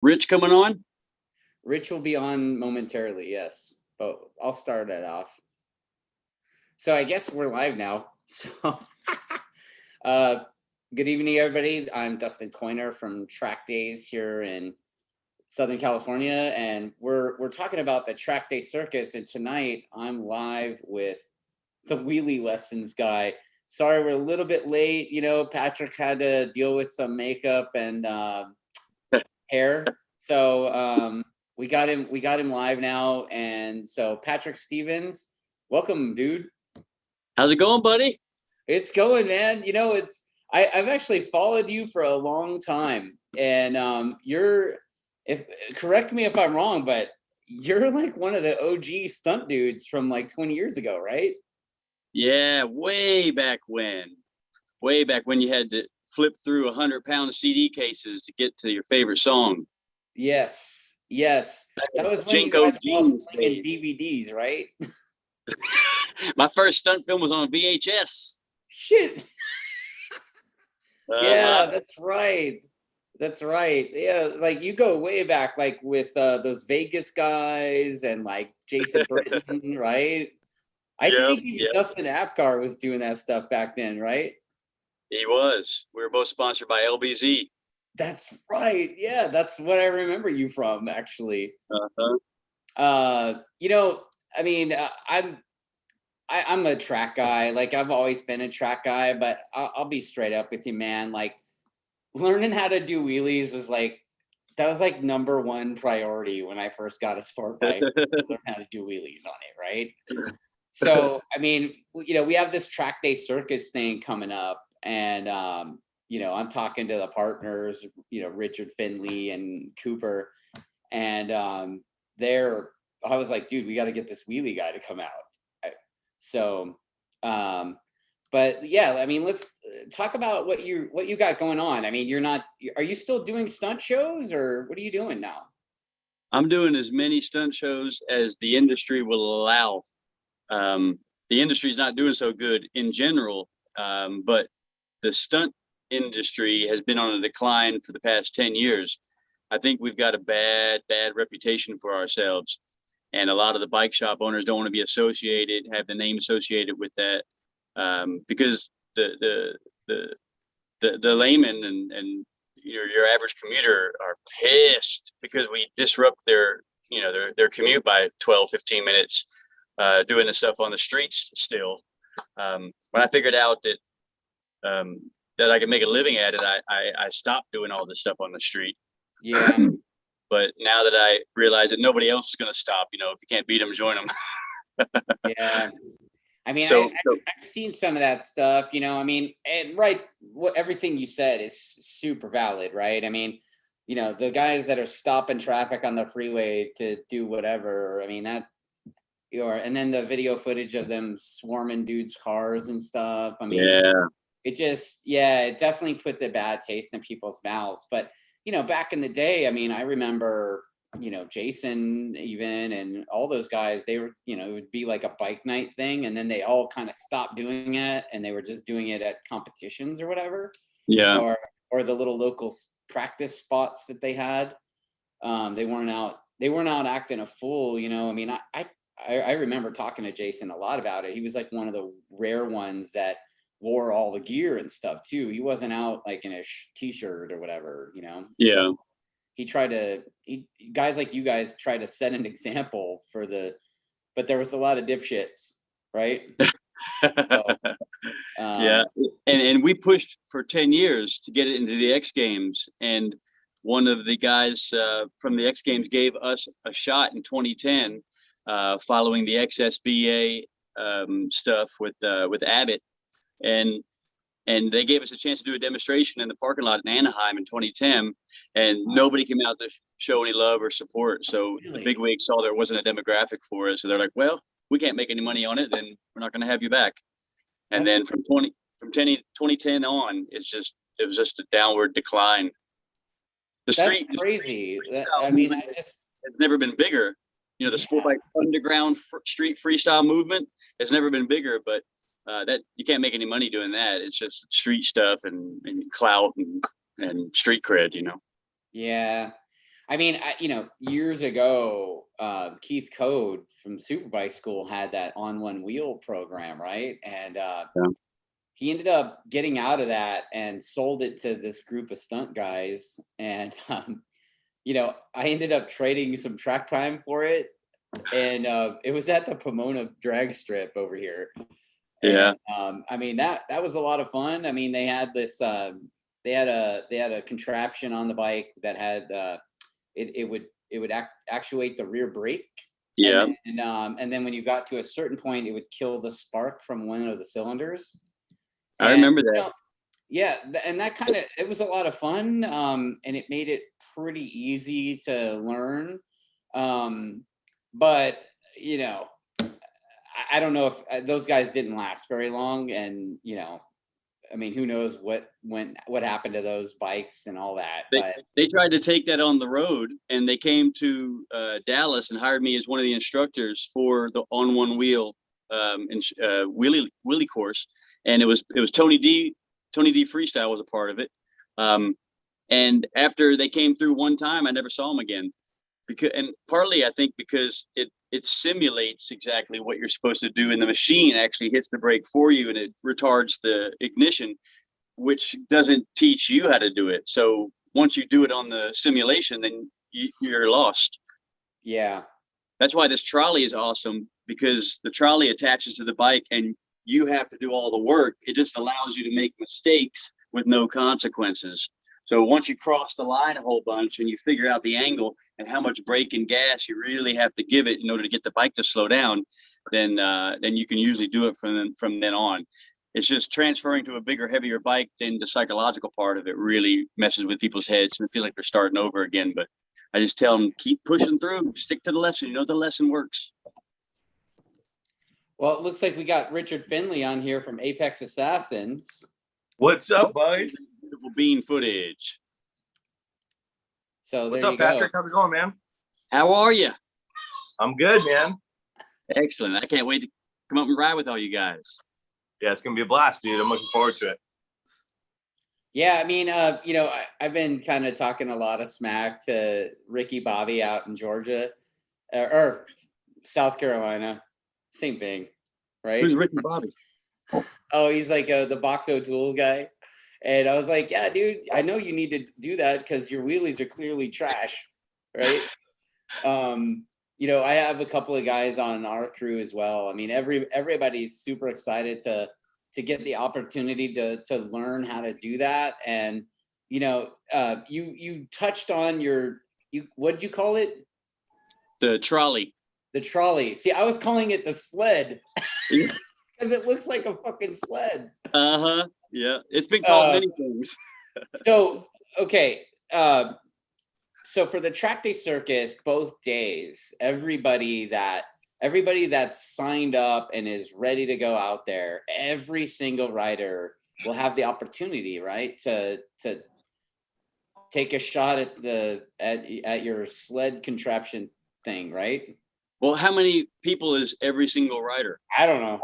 Rich coming on? Rich will be on momentarily, yes, but I'll start it off. So I guess we're live now. So, uh, good evening, everybody. I'm Dustin Coiner from TrackDaz here in Southern California, and we're talking about the TrackDay Circus. And tonight I'm live with the wheelie lessons guy. Sorry, we're a little bit late. You know, Patrick had to deal with some makeup and hair, so we got him live now. And so Patrick Stevens, welcome, dude. How's it going, buddy? It's going, man. You know, I've actually followed you for a long time, and you're, if correct me if I'm wrong, but you're like one of the OG stunt dudes from like 20 years ago, right? Yeah, way back when you had to flip through 100-pound CD cases to get to your favorite song. Yes, yes. That was when you Jenko guys were all Jeans slinging days. DVDs, right? My first stunt film was on VHS. Shit. Yeah, Uh-huh. that's right. That's right. Yeah, like you go way back, like with those Vegas guys and like Jason Britton, right? I Yep, think even yep, Dustin Apgar was doing that stuff back then, right? he was. We were both sponsored by LBZ. That's right. Yeah, that's what I remember you from, actually. Uh-huh. You know, I mean, I'm a track guy. Like I've always been a track guy, but I'll be straight up with you, man. Like learning how to do wheelies was like that was like number one priority when I first got a sport bike. Learn how to do wheelies on it, right? So I mean, you know, we have this track day circus thing coming up, and you know, I'm talking to the partners, you know, Richard Finley and Cooper, and they're I was like, dude, we got to get this wheelie guy to come out. So um but yeah, I mean, let's talk about what you got going on. I mean, are you still doing stunt shows, or what are you doing now? I'm doing as many stunt shows as the industry will allow. The industry's not doing so good in general, but the stunt industry has been on a decline for the past 10 years. I think we've got a bad reputation for ourselves. And a lot of the bike shop owners don't want to be associated, have the name associated with that, because the layman and your average commuter are pissed because we disrupt their commute by 12-15 minutes, doing the stuff on the streets still. When I figured out that I could make a living at it, I stopped doing all this stuff on the street. Yeah. But now that I realize that nobody else is going to stop, if you can't beat them, join them. Yeah. I mean, So I've seen some of that stuff, you know. I mean, and right, what everything you said is super valid, right? I mean, you know, the guys that are stopping traffic on the freeway to do whatever, I mean, that, and then the video footage of them swarming dudes' cars and stuff. I mean, yeah, it just, yeah, it definitely puts a bad taste in people's mouths. But, you know, back in the day, I mean, I remember, you know, Jason even and all those guys, they were, you know, it would be like a bike night thing, and then they all kind of stopped doing it, and they were just doing it at competitions or whatever, yeah. or the little local practice spots that they had. They weren't out acting a fool, you know. I mean, I remember talking to Jason a lot about it. He was like one of the rare ones that wore all the gear and stuff too. He wasn't out like in a t-shirt or whatever, you know. Yeah. So guys like you guys try to set an example but there was a lot of dipshits, right? So, yeah, and we pushed for 10 years to get it into the X Games, and one of the guys from the X Games gave us a shot in 2010, following the XSBA stuff with Abbott, and they gave us a chance to do a demonstration in the parking lot in Anaheim in 2010, and nobody came out to show any love or support. So really? the big wigs saw there wasn't a demographic for it, so they're like, well, we can't make any money on it, then we're not going to have you back. And then from 2010 on, it was just a downward decline. That's crazy. I mean, it's never been bigger. You know, the sport bike underground street freestyle movement has never been bigger, but that you can't make any money doing that. It's just street stuff and clout and street cred, you know. Yeah. I mean, years ago, Keith Code from Superbike School had that on one wheel program, right? And he ended up getting out of that and sold it to this group of stunt guys. And, I ended up trading some track time for it. And it was at the Pomona drag strip over here. Yeah. And, I mean, that was a lot of fun. I mean, they had this, they had a contraption on the bike that had, it would actuate the rear brake. Yeah. And then when you got to a certain point, it would kill the spark from one of the cylinders. I remember that. Yeah, and that kind of, it was a lot of fun, and it made it pretty easy to learn. But I don't know if those guys didn't last very long, and I mean, who knows what happened to those bikes and all that. They tried to take that on the road, and they came to Dallas and hired me as one of the instructors for the on one wheel wheelie course. And it was Tony D Freestyle was a part of it. And after they came through one time, I never saw them again. And partly I think because it simulates exactly what you're supposed to do, and the machine actually hits the brake for you and it retards the ignition, which doesn't teach you how to do it. So once you do it on the simulation, then you're lost. Yeah. That's why this trolley is awesome, because the trolley attaches to the bike and you have to do all the work. It just allows you to make mistakes with no consequences. So once you cross the line a whole bunch and you figure out the angle and how much brake and gas you really have to give it in order to get the bike to slow down, then you can usually do it from then on. It's just transferring to a bigger, heavier bike. Then the psychological part of it really messes with people's heads and it feels like they're starting over again. But I just tell them, keep pushing through, stick to the lesson. The lesson works. Well, it looks like we got Richard Finley on here from Apex Assassins. What's up, boys? Beautiful bean footage. So what's up, Patrick? How's it going, man? How are you? I'm good, man. Excellent. I can't wait to come up and ride with all you guys. Yeah, it's gonna be a blast, dude. I'm looking forward to it. Yeah, I mean, I've been kind of talking a lot of smack to Ricky Bobby out in Georgia, or South Carolina. Same thing, right? Who's Ricky Bobby? Oh, he's like the Box O'Toole guy. And I was like, yeah, dude, I know you need to do that because your wheelies are clearly trash, right? I have a couple of guys on our crew as well. I mean, everybody's super excited to get the opportunity to learn how to do that. And you touched on what did you call it? The trolley. The trolley. See, I was calling it the sled because it looks like a fucking sled. Yeah, it's been called many things. So okay, so for the TrackDay Circus, both days, everybody that's signed up and is ready to go out there, every single rider will have the opportunity, right, to take a shot at your sled contraption thing, right? Well, how many people is every single rider? I don't know.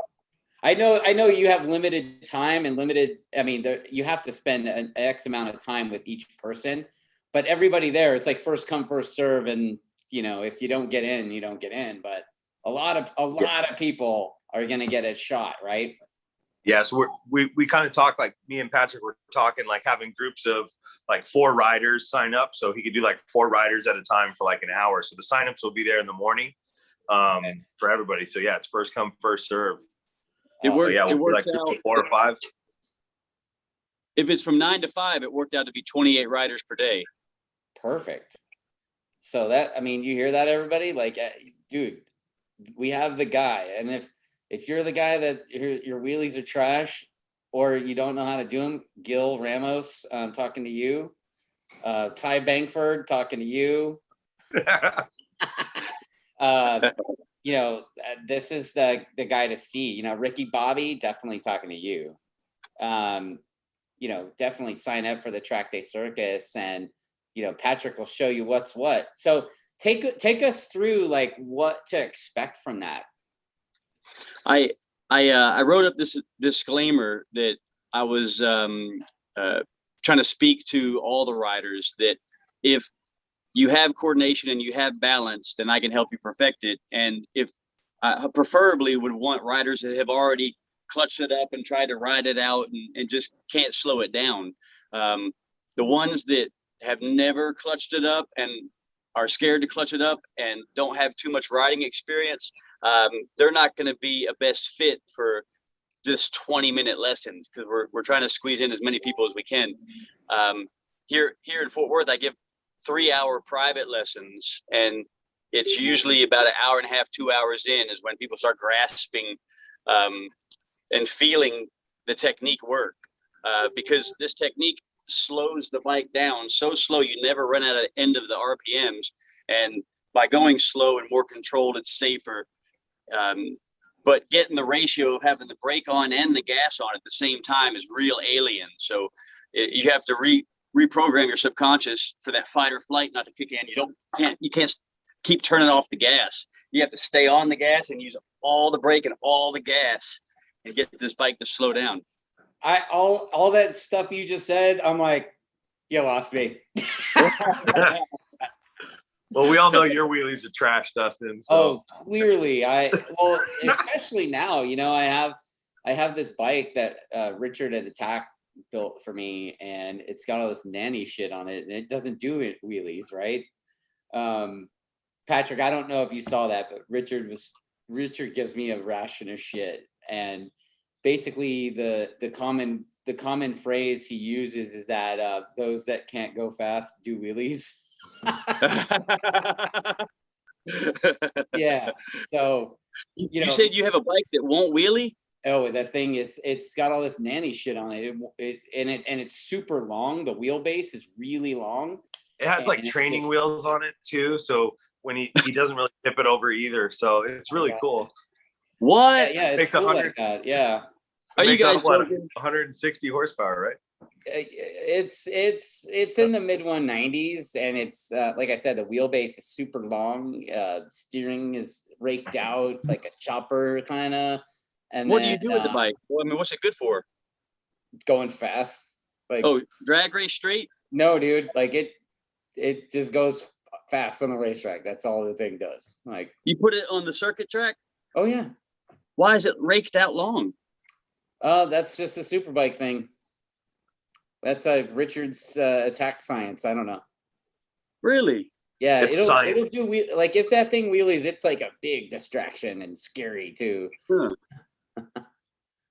I know you have limited time and limited, I mean, you have to spend an X amount of time with each person, but everybody there, it's like first come, first serve. And, if you don't get in, you don't get in, but a lot of people are going to get a shot, right? Yeah. So we kind of talk, like me and Patrick were talking, like having groups of like 4 riders sign up. So he could do like 4 riders at a time for like an hour. So the signups will be there in the morning for everybody. So yeah, it's first come, first serve. It works. Yeah, it works like out. 4 or 5. If it's from 9 to 5, it worked out to be 28 riders per day. Perfect. So you hear that, everybody? Like, dude, we have the guy. And if you're the guy that your wheelies are trash or you don't know how to do them, Gil Ramos, talking to you. Ty Bankford, talking to you. This is the guy to see. Ricky Bobby, definitely talking to you. Definitely sign up for the TrackDay Circus, and Patrick will show you what's what. So take us through like what to expect from that. I wrote up this disclaimer that I was trying to speak to all the riders that if you have coordination and you have balance, then I can help you perfect it. And if I preferably would want riders that have already clutched it up and tried to ride it out and just can't slow it down. The ones that have never clutched it up and are scared to clutch it up and don't have too much riding experience, they're not going to be a best fit for just 20-minute lessons, because we're trying to squeeze in as many people as we can. Here in Fort Worth, I give 3-hour private lessons, and it's usually about an hour and a half, 2 hours in is when people start grasping and feeling the technique work, because this technique slows the bike down so slow you never run out of the end of the RPMs. And by going slow and more controlled, it's safer. But getting the ratio of having the brake on and the gas on at the same time is real alien. So you have to reprogram your subconscious for that fight or flight not to kick in. You can't keep turning off the gas. You have to stay on the gas and use all the brake and all the gas and get this bike to slow down. All that stuff you just said, I'm like, you lost me. Well, we all know your wheelies are trash, Dustin. So. Oh, clearly. Well, especially now, you know, I have this bike that Richard at Attack built for me, and it's got all this nanny shit on it, and it doesn't do wheelies, right? Patrick, I don't know if you saw that, but Richard gives me a ration of shit, and basically the common phrase he uses is that those that can't go fast do wheelies. Yeah. So you said you have a bike that won't wheelie? Oh, that thing it's got all this nanny shit on it. And it's super long. The wheelbase is really long. It has like training wheels on it too. So when he doesn't really tip it over either. So it's really cool. What? Yeah, it's cool like that. Yeah. Are you guys what, 160 horsepower, right? It's in the mid 190s, and it's like I said, the wheelbase is super long. Steering is raked out like a chopper kind of. And what do you do with the bike? Well, I mean, what's it good for? Going fast. Like, oh, drag race straight? No, dude. Like it just goes fast on the racetrack. That's all the thing does. Like, you put it on the circuit track? Oh yeah. Why is it raked out long? That's just a superbike thing. That's Richard's Attack science. I don't know. Really? Yeah, it'll do like if that thing wheelies, it's like a big distraction and scary too. Huh.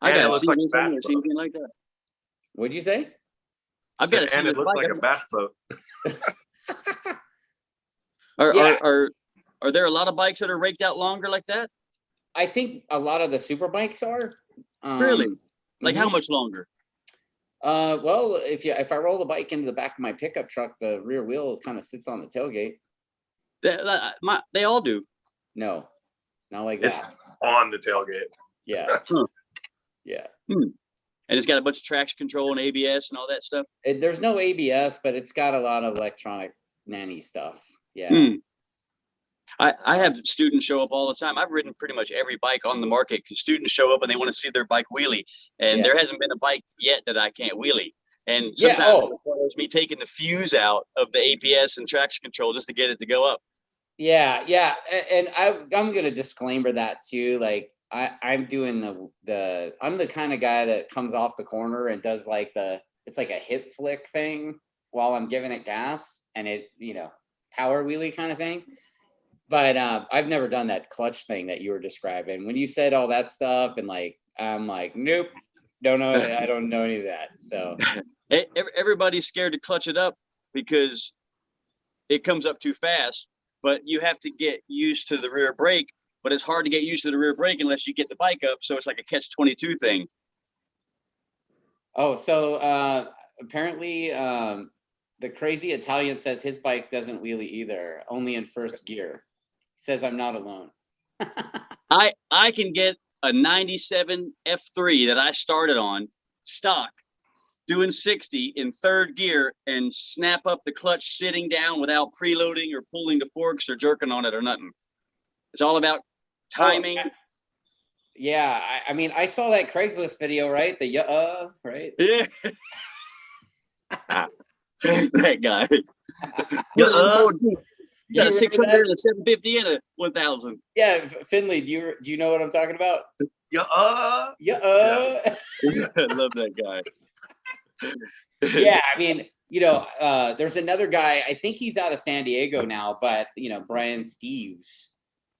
I gotta see anything like that. What'd you say? I've got to see. And it looks like a bass boat. Are there a lot of bikes that are raked out longer like that? I think a lot of the super bikes are. Really? Like how much longer? Well, if I roll the bike into the back of my pickup truck, the rear wheel kind of sits on the tailgate. They all do. No, not like it's that. On the tailgate. Yeah. Yeah. And it's got a bunch of traction control and ABS and all that stuff. There's no ABS, but it's got a lot of electronic nanny stuff. Yeah. I have students show up all the time. I've ridden pretty much every bike on the market because students show up and they want to see their bike wheelie. And there hasn't been a bike yet that I can't wheelie. And sometimes it requires me taking the fuse out of the ABS and traction control just to get it to go up. Yeah. And I'm going to disclaimer that too. Like I'm doing I'm the kind of guy that comes off the corner and does like it's like a hip flick thing while I'm giving it gas, and it, power wheelie kind of thing. But I've never done that clutch thing that you were describing. When you said all that stuff, and I'm like, nope, don't know. I don't know any of that. So everybody's scared to clutch it up because it comes up too fast. But you have to get used to the rear brake. But it's hard to get used to the rear brake unless you get the bike up. So it's like a catch-22 thing. Oh, so apparently the crazy Italian says his bike doesn't wheelie either, only in first gear. Says I'm not alone. I can get a 97 F3 that I started on stock doing 60 in third gear and snap up the clutch sitting down without preloading or pulling the forks or jerking on it or nothing. It's all about timing. Yeah, I mean, I saw that Craigslist video, right? Right? Yeah. That guy. Yeah, You got a you remember 600, that? a 750, and a 1000. Yeah, Finley, do you know what I'm talking about? yeah, Yeah. I love that guy. Yeah, I mean, there's another guy, I think he's out of San Diego now, but Brian Steves,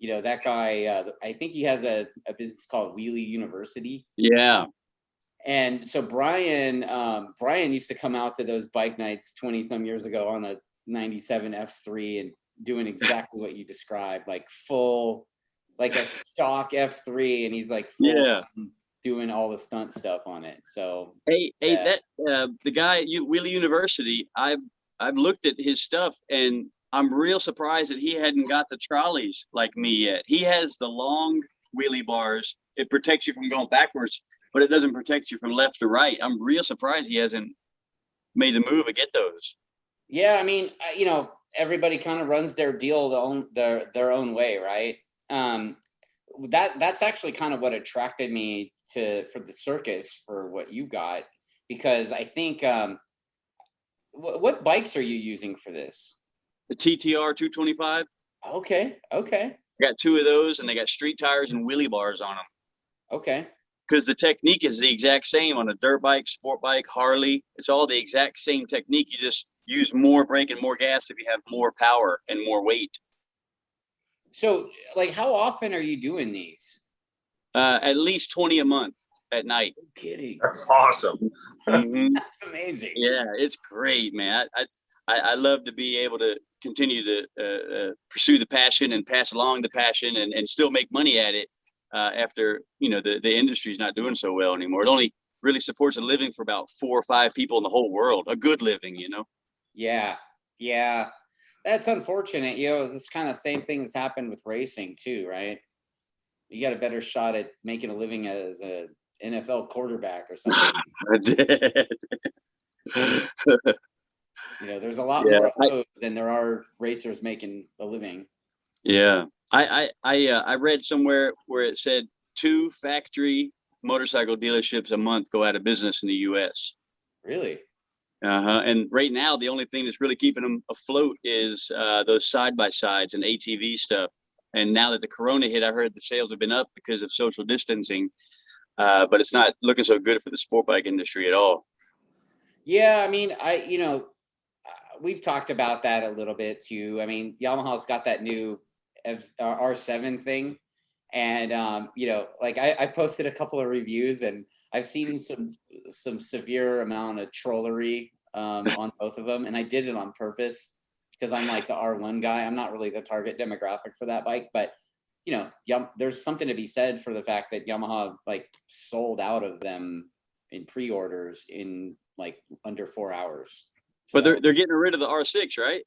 that guy, I think he has a business called Wheelie University. Yeah. And so Brian used to come out to those bike nights 20 some years ago on a 97 F3 and doing exactly what you described, like full, like a stock F3, and he's like full doing all the stunt stuff on it. So hey, that the guy at Wheelie University, I've looked at his stuff, and I'm real surprised that he hadn't got the trolleys like me yet. He has the long wheelie bars. It protects you from going backwards, but it doesn't protect you from left to right. I'm real surprised he hasn't made the move to get those. Yeah, I mean, everybody kind of runs their deal their own way, right? That's actually kind of what attracted me for the circus for what you got, because I think what bikes are you using for this? The TTR 225. Okay. I got 2 of those, and they got street tires and wheelie bars on them. Okay. Because the technique is the exact same on a dirt bike, sport bike, Harley. It's all the exact same technique. You just use more brake and more gas if you have more power and more weight. So, like, how often are you doing these? At least 20 a month at night. No kidding. that's awesome. Mm-hmm. That's amazing. Yeah, it's great, man. I love to be able to continue to pursue the passion and pass along the passion and still make money at it after, the industry's not doing so well anymore. It only really supports a living for about 4 or 5 people in the whole world, a good living, Yeah. That's unfortunate. It's kind of same thing that's happened with racing too, right? You got a better shot at making a living as a NFL quarterback or something. There's a lot more of those than there are racers making a living. Yeah. I read somewhere where it said 2 factory motorcycle dealerships a month go out of business in the US. Really? And right now, the only thing that's really keeping them afloat is those side-by-sides and ATV stuff. And now that the corona hit, I heard the sales have been up because of social distancing, but it's not looking so good for the sport bike industry at all. Yeah, I mean, we've talked about that a little bit too. I mean, Yamaha's got that new R7 thing, and like I posted a couple of reviews, and I've seen some severe amount of trollery on both of them, and I did it on purpose because I'm like the R1 guy. I'm not really the target demographic for that bike, but there's something to be said for the fact that Yamaha like sold out of them in pre-orders in like under 4 hours. But they're getting rid of the R6, right?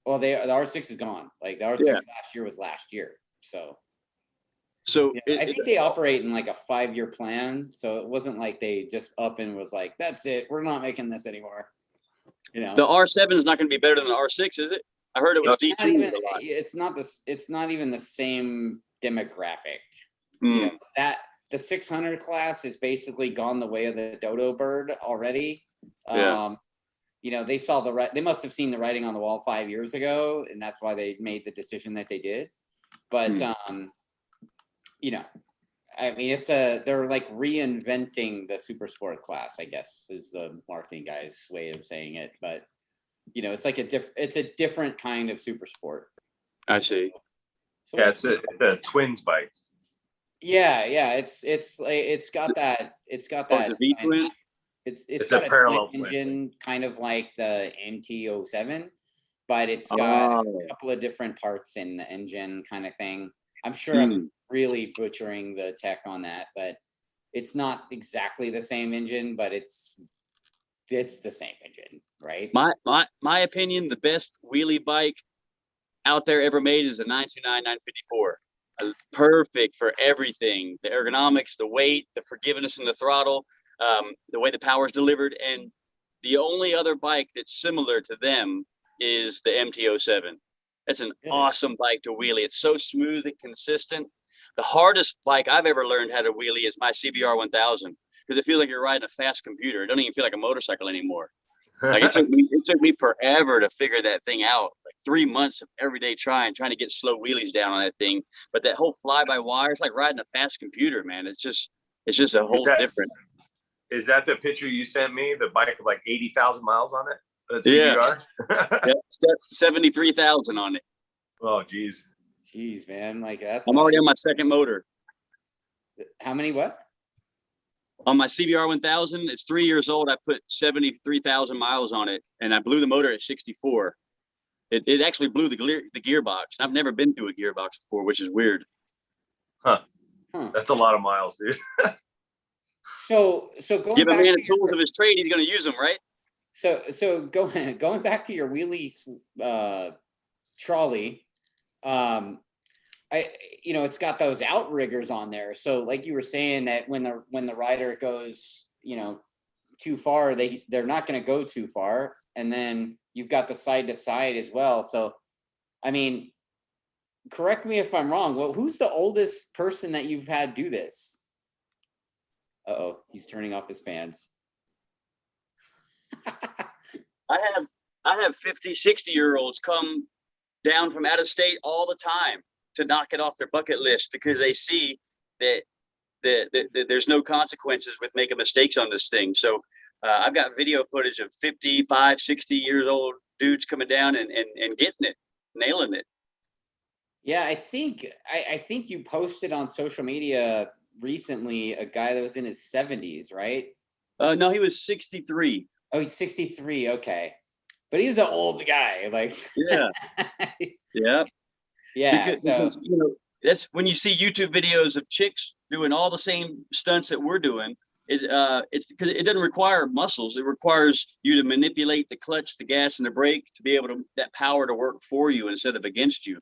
Well, the R6 is gone. Like the R6 last year was last year. So I think they operate in like a 5-year plan. So it wasn't like they just up and was like, that's it, we're not making this anymore. The R7 is not going to be better than the R6, is it? I heard it was D2. It's not even the same demographic. That the 600 class is basically gone the way of the dodo bird already. They saw they must have seen the writing on the wall 5 years ago, and that's why they made the decision that they did. But I mean, they're like reinventing the super sport class, I guess, is the marketing guy's way of saying it. But it's like it's a different kind of super sport. I see. So it's a twins bike. Yeah, it's got that. It's got that. V-twin? It's got a parallel engine, kind of like the MT-07, but it's got a couple of different parts in the engine, kind of thing. I'm sure I'm really butchering the tech on that, but it's not exactly the same engine, but it's the same engine, right? My opinion, the best wheelie bike out there ever made is the 929 954. Perfect for everything: the ergonomics, the weight, the forgiveness in the throttle, the way the power is delivered. And the only other bike that's similar to them is the MT-07. It's an awesome bike to wheelie. It's so smooth and consistent. The hardest bike I've ever learned how to wheelie is my CBR 1000, because it feels like you're riding a fast computer. It doesn't even feel like a motorcycle anymore. Like it took me forever to figure that thing out. Like 3 months of everyday trying to get slow wheelies down on that thing. But that whole fly by wire, it's like riding a fast computer, man. It's just a whole different. Is that the picture you sent me? The bike with like 80,000 miles on it? That's Yeah. CBR? Yeah, 73,000 on it. Oh, geez. Jeez, man. Like that's I'm already on my second motor. how many what? On my CBR 1000, it's 3 years old. I put 73,000 miles on it, and I blew the motor at 64. It actually blew the gearbox. I've never been through a gearbox before, which is weird. Huh. That's a lot of miles, dude. So going Give a back man to the tools of his trade, he's going to use them, right? so going back to your wheelie trolley, it's got those outriggers on there. So like you were saying that when the rider goes, too far, they're not going to go too far. And then you've got the side to side as well. So, I mean, correct me if I'm wrong. Well, who's the oldest person that you've had do this? Uh-oh, he's turning off his fans. I have 50, 60-year-olds come down from out of state all the time to knock it off their bucket list because they see that there's no consequences with making mistakes on this thing. So I've got video footage of 55, 60 years old dudes coming down and getting it, nailing it. Yeah, I think you posted on social media recently a guy that was in his 70s, right? No, he was 63. Oh, he's 63. Okay. But he was an old guy. Like, yeah. Yeah. Yeah. Because, that's when you see YouTube videos of chicks doing all the same stunts that we're doing. It's because it doesn't require muscles. It requires you to manipulate the clutch, the gas, and the brake to be able to that power to work for you instead of against you.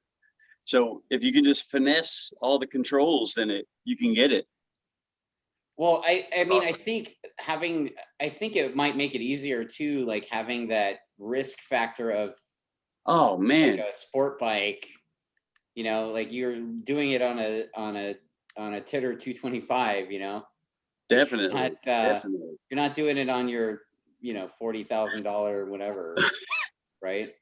So if you can just finesse all the controls, then you can get it. Well, I mean, awesome. I think it might make it easier too, like having that risk factor of, oh man, like a sport bike, like you're doing it on a Titter 225, definitely, definitely. You're not doing it on your, $40,000 whatever, right?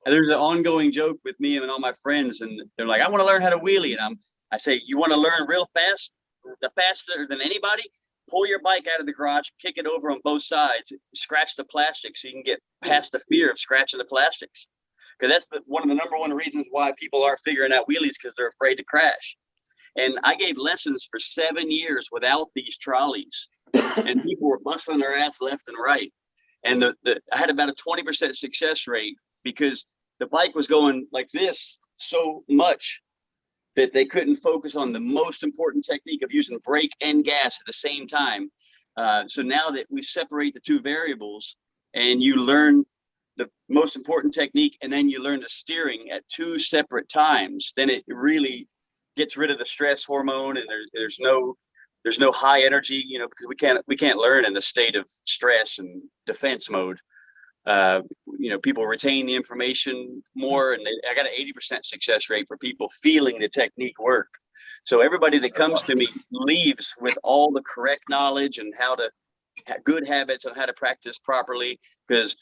There's an ongoing joke with me and all my friends, and they're like, I want to learn how to wheelie, and I say, you want to learn real fast, the faster than anybody? Pull your bike out of the garage, kick it over on both sides, scratch the plastic so you can get past the fear of scratching the plastics. Because that's one of the number one reasons why people aren't figuring out wheelies, because they're afraid to crash. And I gave lessons for 7 years without these trolleys, and people were busting their ass left and right. And I had about a 20% success rate because the bike was going like this so much that they couldn't focus on the most important technique of using brake and gas at the same time. So now that we separate the two variables and you learn the most important technique and then you learn the steering at two separate times, then it really gets rid of the stress hormone, and there's no high energy, because we can't learn in the state of stress and defense mode. People retain the information more, and I got an 80% success rate for people feeling the technique work. So everybody that comes to me leaves with all the correct knowledge and good habits on how to practice properly, because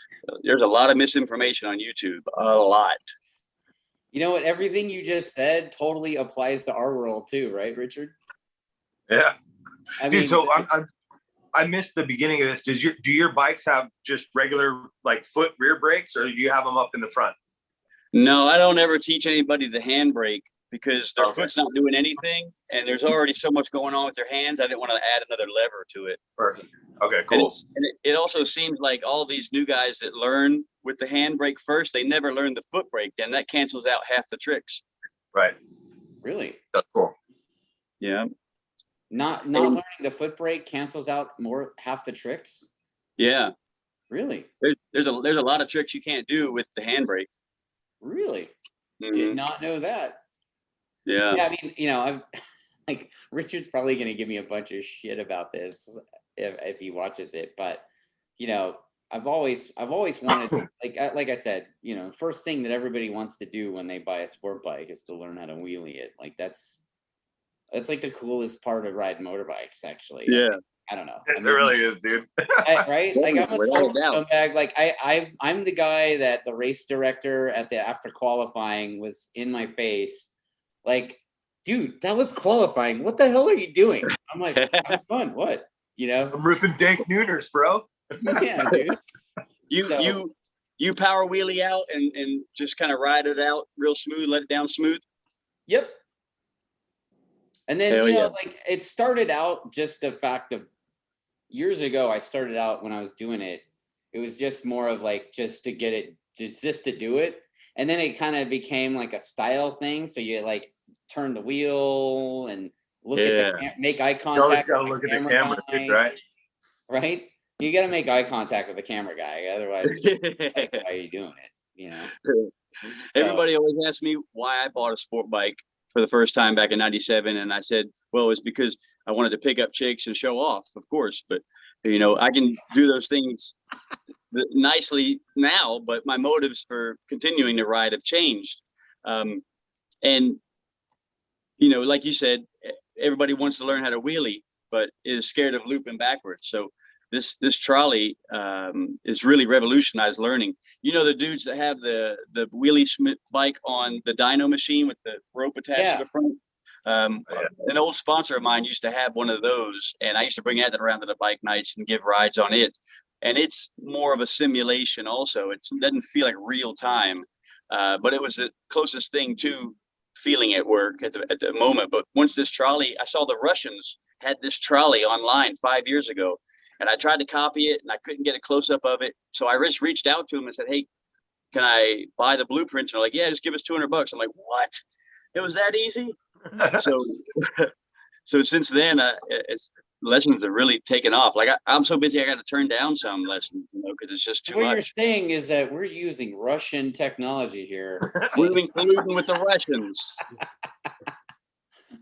there's a lot of misinformation on YouTube, a lot. You know what? Everything you just said totally applies to our world too, right, Richard? Yeah. I mean, dude, so I missed the beginning of this. Do your bikes have just regular like foot rear brakes, or do you have them up in the front? No, I don't ever teach anybody the handbrake because their foot's not doing anything, and there's already so much going on with their hands. I didn't want to add another lever to it. Perfect. Okay, cool. And it also seems like all these new guys that learn with the handbrake first, they never learn the foot brake. Then that cancels out half the tricks. Right. Really? That's cool. Yeah. Not learning the foot brake cancels out half the tricks. Yeah. Really? There's a lot of tricks you can't do with the handbrake. Really? Mm-hmm. Did not know that. Yeah. Yeah, I mean, I'm like, Richard's probably going to give me a bunch of shit about this if he watches it, but I've always wanted, like I said, first thing that everybody wants to do when they buy a sport bike is to learn how to wheelie it. Like that's It's like the coolest part of riding motorbikes, actually. Yeah. I don't know. It really is, dude. Right? Like I'm a Without total a doubt. scumbag. Like I'm the guy that the race director at the after qualifying was in my face, like, dude, that was qualifying. What the hell are you doing? I'm like, have fun. What? You know? I'm ripping dank nooners, bro. Yeah, dude. You power wheelie out and just kind of ride it out real smooth, let it down smooth. Yep. And then, Hell yeah. like it started out just the fact of years ago, I started out when I was doing it. It was just more of like just to get it, just to do it. And then it kind of became like a style thing. So you like turn the wheel and look at make eye You always contact. gotta look at the camera, dude, right? Right? You got to make eye contact with the camera guy. Otherwise, like, why are you doing it? You know? Everybody always asks me why I bought a sport bike for the first time back in '97. And I said, well, it's because I wanted to pick up chicks and show off, of course. But, you know, I can do those things nicely now, but my motives for continuing to ride have changed. And, you know, like you said, everybody wants to learn how to wheelie, but is scared of looping backwards. So this trolley is really revolutionized learning. You know, the dudes that have the wheelie bike on the dyno machine with the rope attached to the front. An old sponsor of mine used to have one of those, and I used to bring that around to the bike nights and give rides on it. And it's more of a simulation also. It doesn't feel like real time, but it was the closest thing to feeling at work at the moment. But once this trolley, I saw the Russians had this trolley online 5 years ago. And I tried to copy it and I couldn't get a close up of it. So I just reached out to them and said, hey, can I buy the blueprints? And they're like, yeah, just give us $200. I'm like, what? It was that easy? So since then, lessons have really taken off. Like I'm so busy, I got to turn down some lessons, you know, because it's just too much. What you're saying is that we're using Russian technology here. We're colluding with the Russians.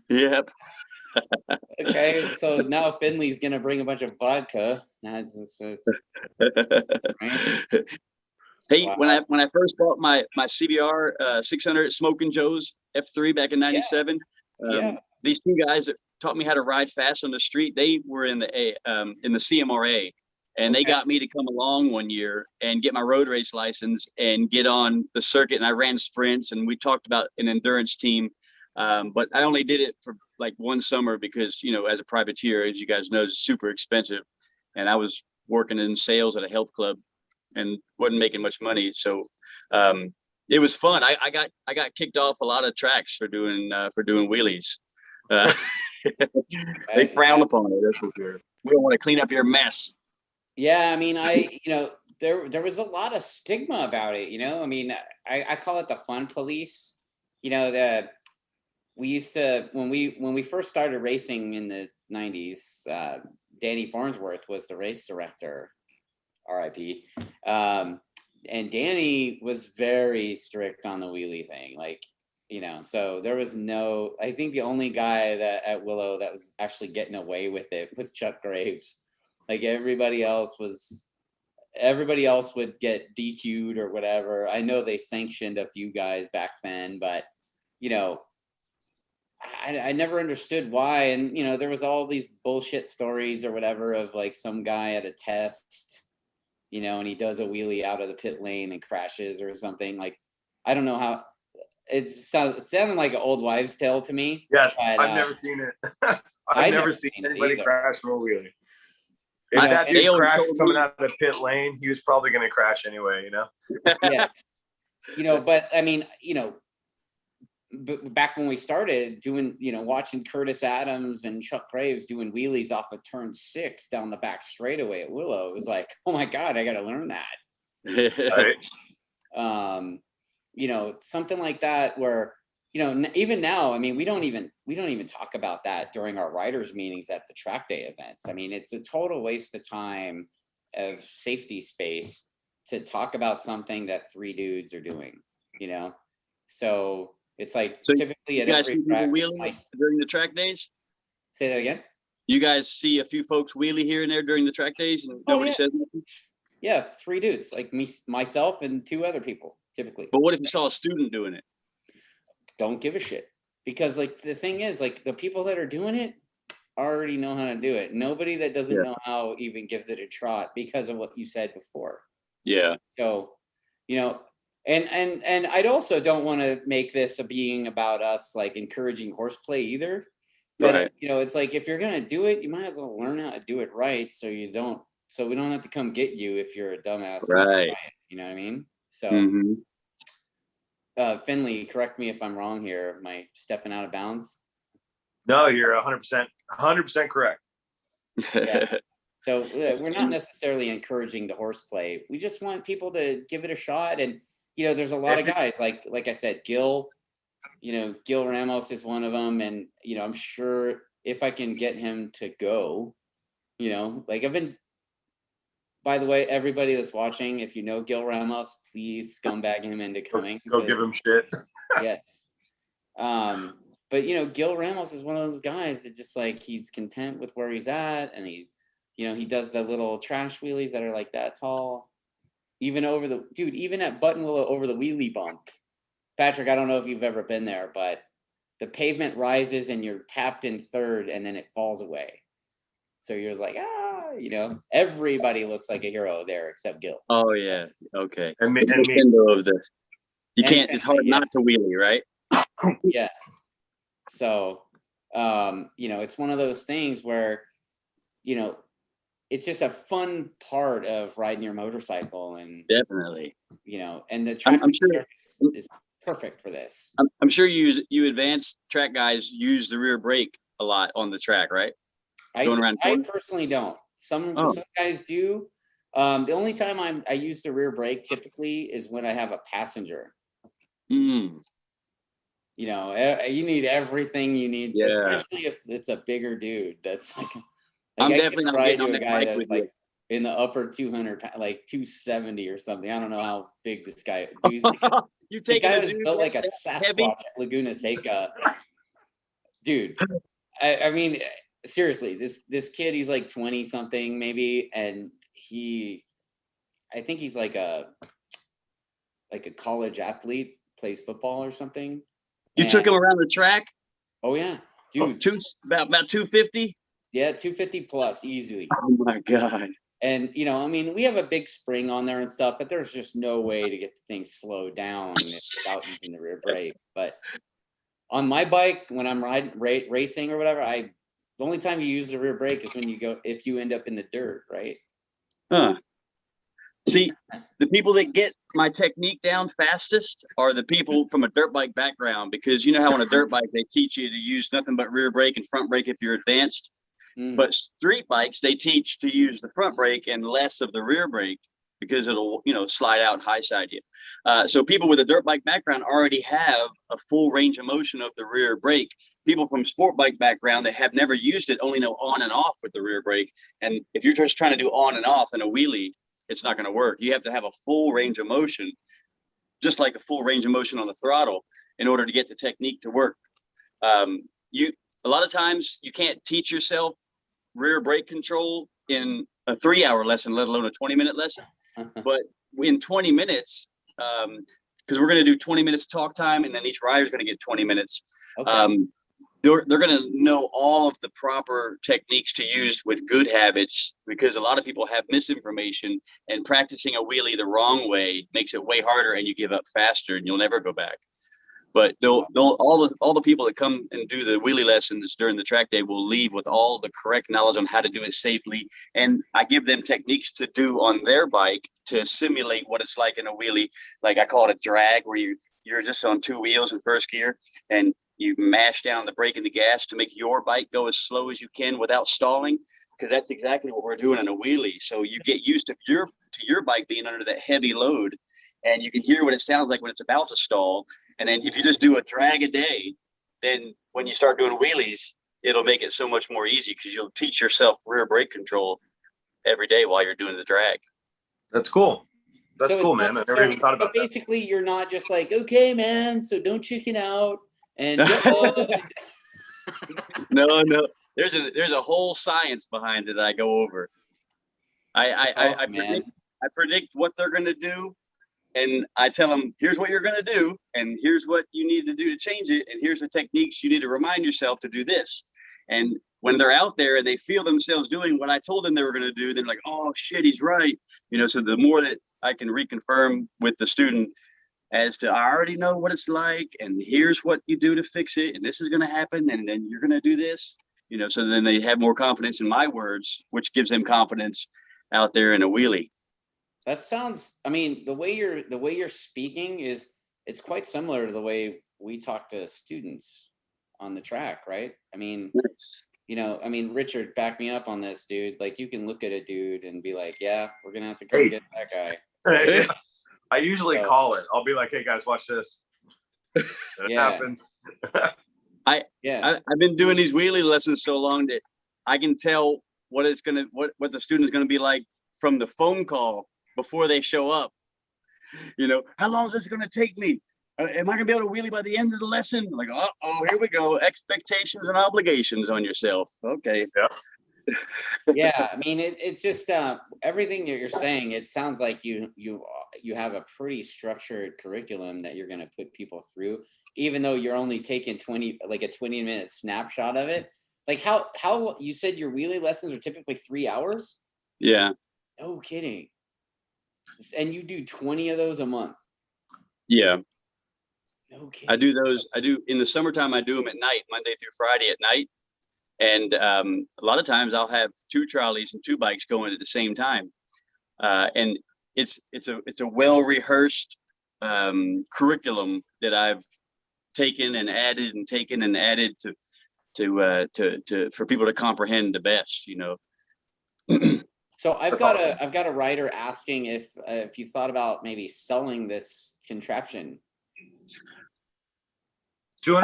Yep. Okay, so now Finley's gonna bring a bunch of vodka. Right? Hey, wow. when I first bought my CBR 600 Smoking Joe's F3 back in '97, these two guys that taught me how to ride fast on the street, they were in the CMRA, and they got me to come along one year and get my road race license and get on the circuit. And I ran sprints, and we talked about an endurance team. But I only did it for like one summer because, you know, as a privateer, as you guys know, it's super expensive. And I was working in sales at a health club and wasn't making much money. So it was fun. I got kicked off a lot of tracks for doing wheelies. They frown upon it, that's for sure. We don't want to clean up your mess. Yeah, I mean, you know, there was a lot of stigma about it, you know. I mean, I call it the fun police. You know, we used to, when we first started racing in the 90s, Danny Farnsworth was the race director, RIP. And Danny was very strict on the wheelie thing. Like, you know, so there was I think the only guy that at Willow that was actually getting away with it was Chuck Graves. Like everybody else would get DQ'd or whatever. I know they sanctioned a few guys back then, but, you know, I never understood why. And, you know, there was all these bullshit stories or whatever of like some guy at a test, you know, and he does a wheelie out of the pit lane and crashes or something. Like, I don't know how it sounded like an old wives' tale to me. Yeah, but, I've never seen it. I've never seen anybody crash from a wheelie. If that dude crashed coming out of the pit lane, he was probably going to crash anyway, you know? Yeah. You know, but I mean, you know, back when we started doing, you know, watching Curtis Adams and Chuck Graves doing wheelies off of turn 6 down the back straightaway at Willow, it was like, oh my God, I got to learn that. Right. You know, something like that where, you know, even now, I mean, we don't even talk about that during our riders meetings at the track day events. I mean, it's a total waste of time of safety space to talk about something that 3 dudes are doing, you know? So it's like typically at every track during the track days. Say that again. You guys see a few folks wheelie here and there during the track days, and nobody says nothing. Yeah, 3 dudes, like me, myself, and 2 other people typically. But what if you saw a student doing it? Don't give a shit, because like the thing is, like the people that are doing it already know how to do it. Nobody that doesn't know how even gives it a trot because of what you said before. Yeah. So, you know, and I also don't want to make this a being about us like encouraging horseplay either. But Right. you know, it's like if you're gonna do it, you might as well learn how to do it right, so we don't have to come get you if you're a dumbass. Right. You know what I mean? So, Mm-hmm. Finley, correct me if I'm wrong here. Am I stepping out of bounds? No, you're 100% correct. Yeah. So we're not necessarily encouraging the horseplay. We just want people to give it a shot. And you know, there's a lot of guys like I said, Gil. You know, Gil Ramos is one of them, and you know, I'm sure if I can get him to go, you know, like I've been. By the way, everybody that's watching, if you know Gil Ramos, please scumbag him into coming. Go give him shit. Yes. But you know, Gil Ramos is one of those guys that just like he's content with where he's at, and he, you know, he does the little trash wheelies that are like that tall, even over the even at Buttonwillow over the wheelie bump. Patrick, I don't know if you've ever been there, but the pavement rises and you're tapped in third, and then it falls away. So you're like, you know, everybody looks like a hero there except Gil. Oh yeah. Okay. And me. Of the, you And can't. It's hard not to wheelie, right? Yeah. So, you know, it's one of those things where, you know, it's just a fun part of riding your motorcycle, and Definitely. you know, and the TrackDay Circus is perfect for this. I'm sure you advanced track guys use the rear brake a lot on the track, right? Going around. I personally don't. Some guys do. The only time I use the rear brake typically is when I have a passenger. Mm. You know, you need everything you need, especially if it's a bigger dude. That's like I'm definitely not ride getting on to a that guy bike that's with like you. in the upper 200, like 270 or something. I don't know how big this guy. Dude, You the taking guy a was dude built like a heavy? Sasquatch at Laguna Seca. Dude, I mean, seriously, this kid, he's like 20 something maybe, and I think he's like a college athlete, plays football or something. You took him around the track? Oh yeah, dude. About 250? Yeah, 250 plus easily. Oh my God. And you know, I mean, we have a big spring on there and stuff, but there's just no way to get the thing slowed down without using the rear brake. But on my bike, when I'm racing or whatever, the only time you use the rear brake is when if you end up in the dirt, right? Huh. See, the people that get my technique down fastest are the people from a dirt bike background, because you know how on a dirt bike they teach you to use nothing but rear brake and front brake if you're advanced. But street bikes, they teach to use the front brake and less of the rear brake because it'll, you know, slide out high side you. So people with a dirt bike background already have a full range of motion of the rear brake. People from sport bike background that have never used it only know on and off with the rear brake. And if you're just trying to do on and off in a wheelie, it's not going to work. You have to have a full range of motion, just like a full range of motion on the throttle, in order to get the technique to work. A lot of times you can't teach yourself rear brake control in a 3-hour lesson, let alone a 20-minute lesson. But in 20 minutes, because we're going to do 20 minutes talk time, and then each rider's going to get 20 minutes. Okay. They're going to know all of the proper techniques to use with good habits, because a lot of people have misinformation, and practicing a wheelie the wrong way makes it way harder, and you give up faster and you'll never go back. But all the people that come and do the wheelie lessons during the track day will leave with all the correct knowledge on how to do it safely. And I give them techniques to do on their bike to simulate what it's like in a wheelie. Like I call it a drag, where you're just on 2 wheels in first gear, and you mash down the brake and the gas to make your bike go as slow as you can without stalling, because that's exactly what we're doing in a wheelie. So you get used to your bike being under that heavy load, and you can hear what it sounds like when it's about to stall. And then if you just do a drag a day, then when you start doing wheelies, it'll make it so much more easy, because you'll teach yourself rear brake control every day while you're doing the drag. That's cool. That's cool, man. I never even thought about that. Basically, you're not just like, okay, man, so don't chicken out. And No, there's a whole science behind it that I go over. I predict what they're going to do, and I tell them, here's what you're going to do, and here's what you need to do to change it, and here's the techniques you need to remind yourself to do this. And when they're out there and they feel themselves doing what I told them they were going to do, they're like, oh shit, he's right. So the more that I can reconfirm with the student as to, I already know what it's like, and here's what you do to fix it, and this is going to happen, and then you're going to do this, so then they have more confidence in my words, which gives them confidence out there in a wheelie. That sounds, I mean, the way you're speaking it's quite similar to the way we talk to students on the track, right? I mean, Richard, back me up on this, dude. Like, you can look at a dude and be like, yeah, we're gonna have to go get that guy. I usually call it. I'll be like, hey guys, watch this. It happens. I've been doing these wheelie lessons so long that I can tell what the student is gonna be like from the phone call before they show up. How long is this going to take me? Am I going to be able to wheelie by the end of the lesson? Like, oh, here we go. Expectations and obligations on yourself. Okay. Yeah. Yeah. I mean, it's just everything that you're saying. It sounds like you have a pretty structured curriculum that you're going to put people through, even though you're only taking a 20-minute snapshot of it. Like, how you said your wheelie lessons are typically 3 hours? Yeah. No kidding. And you do 20 of those a month? Yeah. Okay. I do in the summertime. I do them at night, Monday through Friday at night. And a lot of times I'll have 2 trolleys and 2 bikes going at the same time. And it's a well-rehearsed curriculum that I've taken and added to for people to comprehend the best, So I've got a writer asking if you thought about maybe selling this contraption. $200.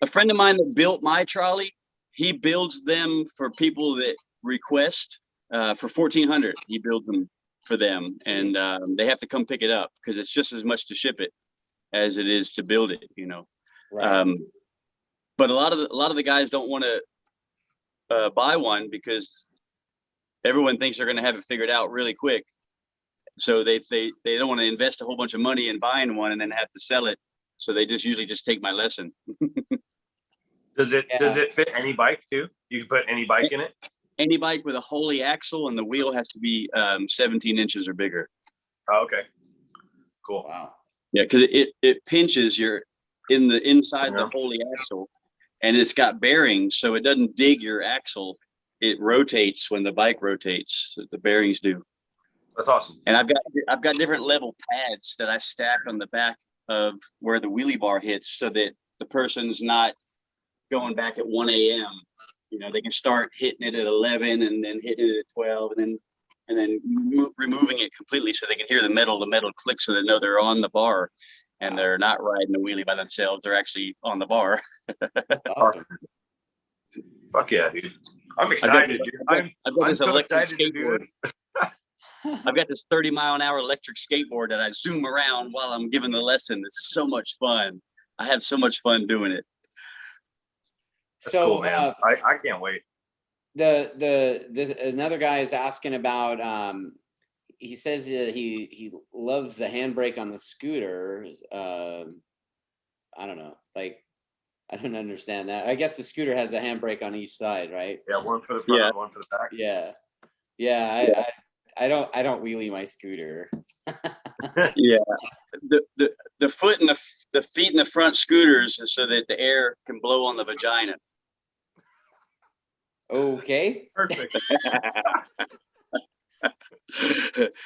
A friend of mine that built my trolley, he builds them for people that request for $1,400. He builds them for them, and they have to come pick it up because it's just as much to ship it as it is to build it. Right. But a lot of the guys don't want to buy one because everyone thinks they're going to have it figured out really quick. So they don't want to invest a whole bunch of money in buying one and then have to sell it. So they usually just take my lesson. Does it fit any bike too? You can put any bike in it? Any bike with a Holy axle, and the wheel has to be 17 inches or bigger. Oh, okay. Cool. Wow. Yeah, because it pinches inside the Holy axle, and it's got bearings, so it doesn't dig your axle. It rotates when the bike rotates. So the bearings do. That's awesome. And I've got different level pads that I stack on the back of where the wheelie bar hits, so that the person's not going back at 1 a.m. They can start hitting it at 11 and then hitting it at 12 and then removing it completely so they can hear the metal click, so they know they're on the bar and they're not riding the wheelie by themselves. They're actually on the bar. Awesome. Fuck yeah, dude. I'm excited, dude. I'm so excited to do this. I've got this 30-mile-an-hour electric skateboard that I zoom around while I'm giving the lesson. It's so much fun. I have so much fun doing it. That's cool, man. I can't wait. Another guy is asking about. He says he loves the handbrake on the scooter. I don't know. Like, I don't understand that. I guess the scooter has a handbrake on each side, right? Yeah, one for the front, and one for the back. Yeah. I don't wheelie my scooter. Yeah, the foot and the feet in the front scooters is so that the air can blow on the vagina. Okay. Perfect.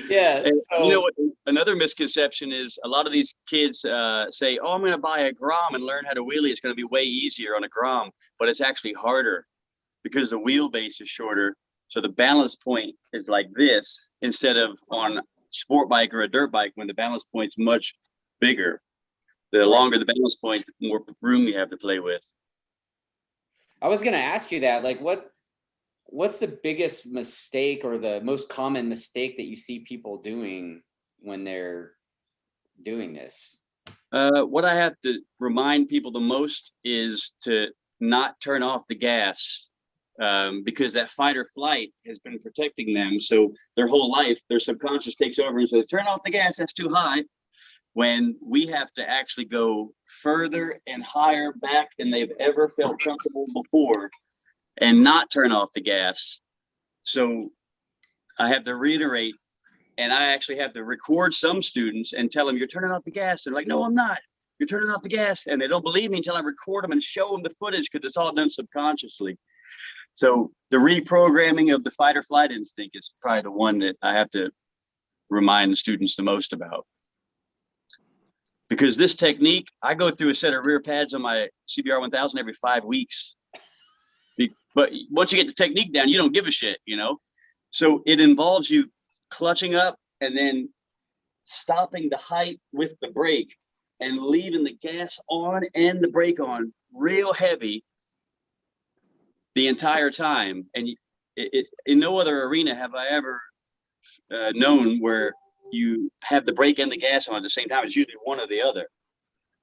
Yeah. And So, what? Another misconception is a lot of these kids say, "Oh, I'm going to buy a Grom and learn how to wheelie. It's going to be way easier on a Grom," but it's actually harder because the wheelbase is shorter. So the balance point is like this instead of on a sport bike or a dirt bike when the balance point's much bigger. The longer the balance point, the more room you have to play with. I was going to ask you that. Like, what's the biggest mistake or the most common mistake that you see people doing when they're doing this? What I have to remind people the most is to not turn off the gas because that fight or flight has been protecting them. So their whole life, their subconscious takes over and says, turn off the gas, that's too high. When we have to actually go further and higher back than they've ever felt comfortable before and not turn off the gas. So I have to reiterate, and I actually have to record some students and tell them, you're turning off the gas. They're like, no, I'm not. You're turning off the gas. And they don't believe me until I record them and show them the footage, because it's all done subconsciously. So the reprogramming of the fight or flight instinct is probably the one that I have to remind the students the most about. Because this technique, I go through a set of rear pads on my CBR 1000 every 5 weeks. But once you get the technique down, you don't give a shit, you know? So it involves you clutching up and then stopping the height with the brake and leaving the gas on and the brake on real heavy the entire time. And in no other arena have I ever known where you have the brake and the gas on at the same time. It's usually one or the other.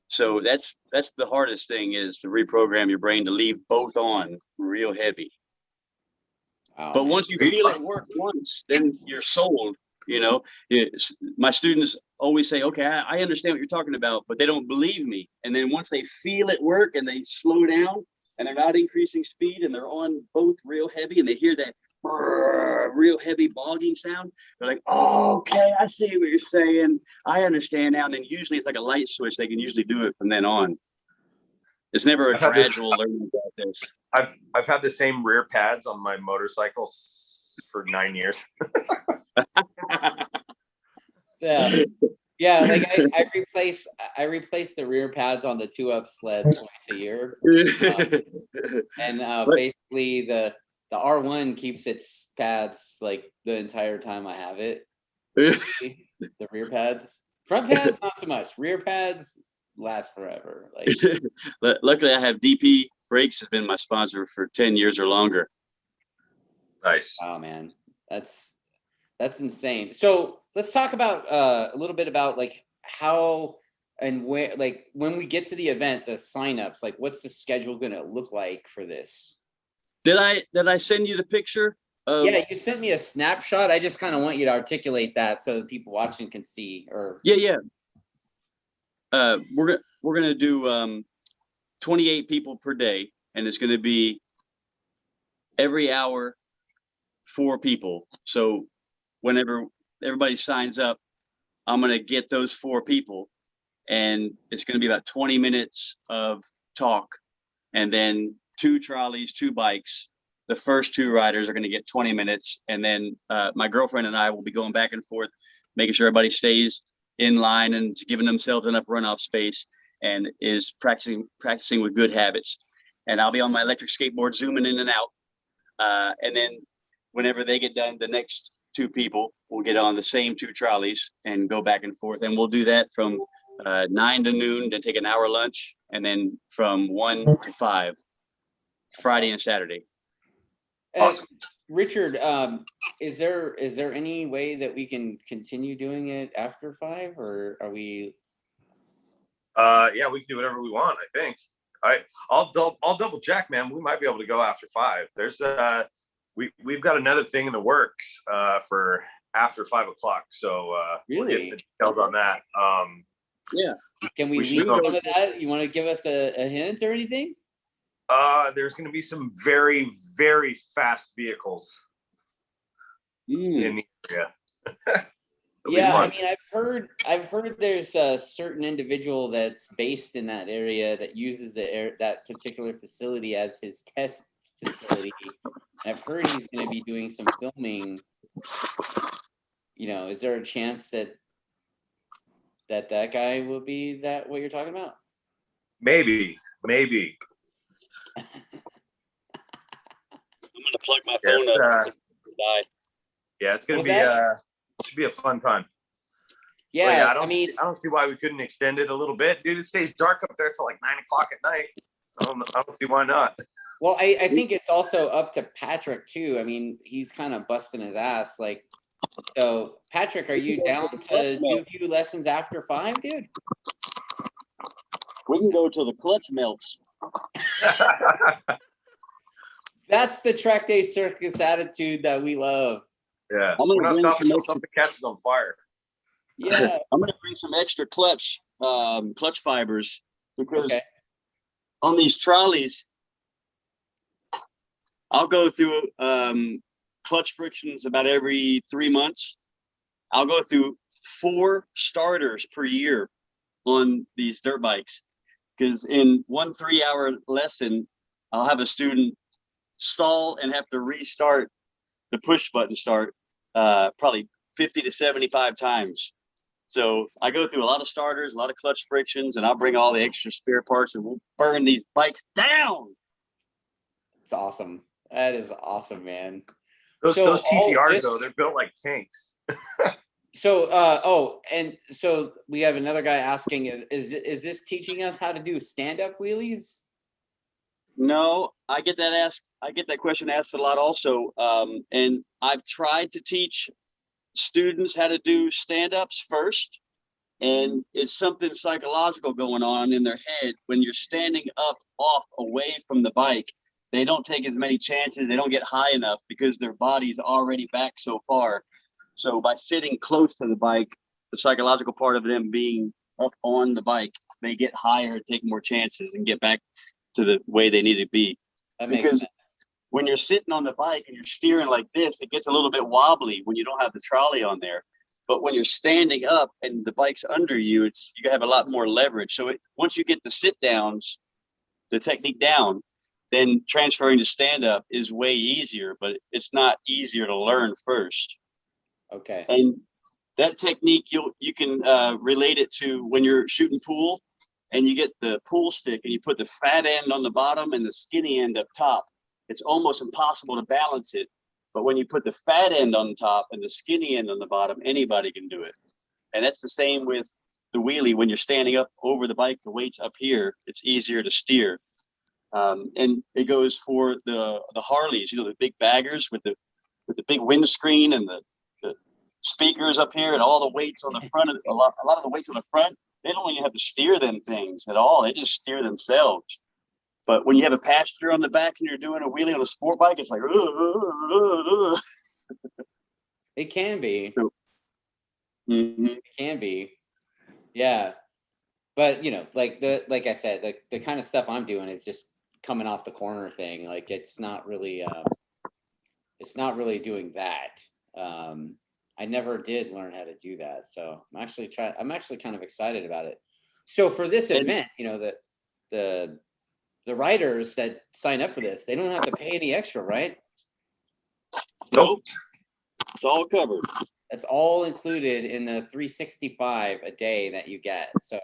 So that's the hardest thing, is to reprogram your brain to leave both on real heavy. But once you feel it work once, then you're sold. You know, my students always say, okay, I understand what you're talking about, but they don't believe me. And then once they feel it work and they slow down and they're not increasing speed and they're on both real heavy and they hear that real heavy bogging sound, they're like, oh, okay, I see what you're saying. I understand now. And then usually it's like a light switch. They can usually do it from then on. It's never a gradual learning process. I've had the same rear pads on my motorcycles for 9 years. Yeah, like I replace the rear pads on the 2-up sled twice a year. And basically the R1 keeps its pads like the entire time I have it. The rear pads. Front pads, not so much. Rear pads last forever. Like luckily I have DP Brakes has been my sponsor for 10 years or longer. Nice. Oh man, that's insane. So let's talk about a little bit about like how and where, like when we get to the event, the signups, like what's the schedule gonna look like for this? Did I send you the picture? Yeah, you sent me a snapshot. I just kind of want you to articulate that so that people watching can see. Or yeah. We're gonna do 28 people per day, and it's gonna be every hour 4 people. So whenever everybody signs up, I'm gonna get those 4 people, and it's gonna be about 20 minutes of talk, and then 2 trolleys, 2 bikes. The first 2 riders are going to get 20 minutes. And then my girlfriend and I will be going back and forth, making sure everybody stays in line and giving themselves enough runoff space and is practicing with good habits. And I'll be on my electric skateboard zooming in and out. And then whenever they get done, the next 2 people will get on the same 2 trolleys and go back and forth. And we'll do that from 9 to noon, then take an hour lunch, and then from 1 to 5, Friday and Saturday. Awesome. Richard, is there any way that we can continue doing it after 5, or are we? Yeah, we can do whatever we want. I think I'll double check, man. We might be able to go after 5. There's we've got another thing in the works for after 5 o'clock. So really? We'll get the details on that. Yeah. Can we leave some of that? You want to give us a hint or anything? There's going to be some very, very fast vehicles in the area. Yeah, I mean, I've heard there's a certain individual that's based in that area that uses that particular facility as his test facility. I've heard he's going to be doing some filming. You know, is there a chance that guy will be what you're talking about? Maybe. I'm gonna plug my phone up. Yeah, it's gonna be should be a fun time. Yeah, I don't see why we couldn't extend it a little bit, dude. It stays dark up there till like 9 o'clock at night. I don't see why not. Well, I think it's also up to Patrick too. I mean, he's kind of busting his ass. Like, so Patrick, are you down to do a few lessons after 5, dude? We can go till the clutch melts. That's the TrackDay Circus attitude that we love. Yeah, I'm we're gonna not bring stopping some until extra, something catches on fire. Yeah. I'm gonna bring some extra clutch fibers, because Okay. on these trolleys, I'll go through clutch frictions about every 3 months. I'll go through 4 starters per year on these dirt bikes, because in 1 3-hour lesson, I'll have a student stall and have to restart the push button start probably 50 to 75 times. So I go through a lot of starters, a lot of clutch frictions, and I'll bring all the extra spare parts, and we'll burn these bikes down. It's awesome. That is awesome, man. Those So, TTRs though, they're built like tanks. So, and so we have another guy asking, is this teaching us how to do stand-up wheelies? No, I get that question asked a lot also. And I've tried to teach students how to do stand-ups first. And it's something psychological going on in their head. When you're standing up, off, away from the bike, they don't take as many chances. They don't get high enough because their body's already back so far. So by sitting close to the bike, the psychological part of them being up on the bike, they get higher, take more chances, and get back to the way they need to be. That makes Because sense. when you're sitting on the bike and you're steering like this, it gets a little bit wobbly when you don't have the trolley on there. But when you're standing up and the bike's under you, you have a lot more leverage. So once you get the sit downs, the technique down, then transferring to stand up is way easier, but it's not easier to learn first. Okay. And that technique, you can relate it to when you're shooting pool and you get the pool stick and you put the fat end on the bottom and the skinny end up top. It's almost impossible to balance it. But when you put the fat end on top and the skinny end on the bottom, anybody can do it. And that's the same with the wheelie. When you're standing up over the bike, the weight's up here, it's easier to steer. And it goes for the Harleys, the big baggers with the big windscreen and the speakers up here and all the weights on the front of a lot of the weights on the front. They don't even have to steer them things at all. They just steer themselves. But when you have a passenger on the back and you're doing a wheelie on a sport bike, it's like, It can be. It can be. Yeah. But like I said, the kind of stuff I'm doing is just coming off the corner thing. Like it's not really doing that. I never did learn how to do that. So I'm actually kind of excited about it. So for this event, the riders that sign up for this, they don't have to pay any extra, right? Nope. It's all covered. That's all included in the $365 a day that you get. So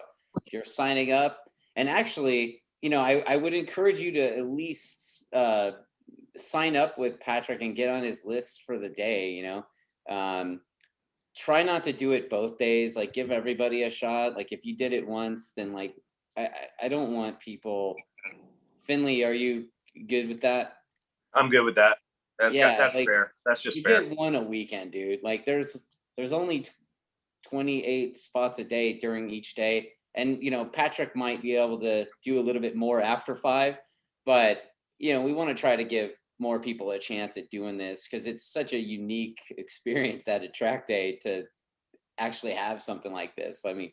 if you're signing up, and actually, I would encourage you to at least sign up with Patrick and get on his list for the day. Try not to do it both days. Like give everybody a shot. Like if you did it once, then like I don't want people. Finley, are you good with that? I'm good with that. That's fair. That's just fair. You get one a weekend, dude. Like there's only 28 spots a day during each day. And, Patrick might be able to do a little bit more after 5, but, we want to try to give more people a chance at doing this because it's such a unique experience at a track day to actually have something like this. I mean,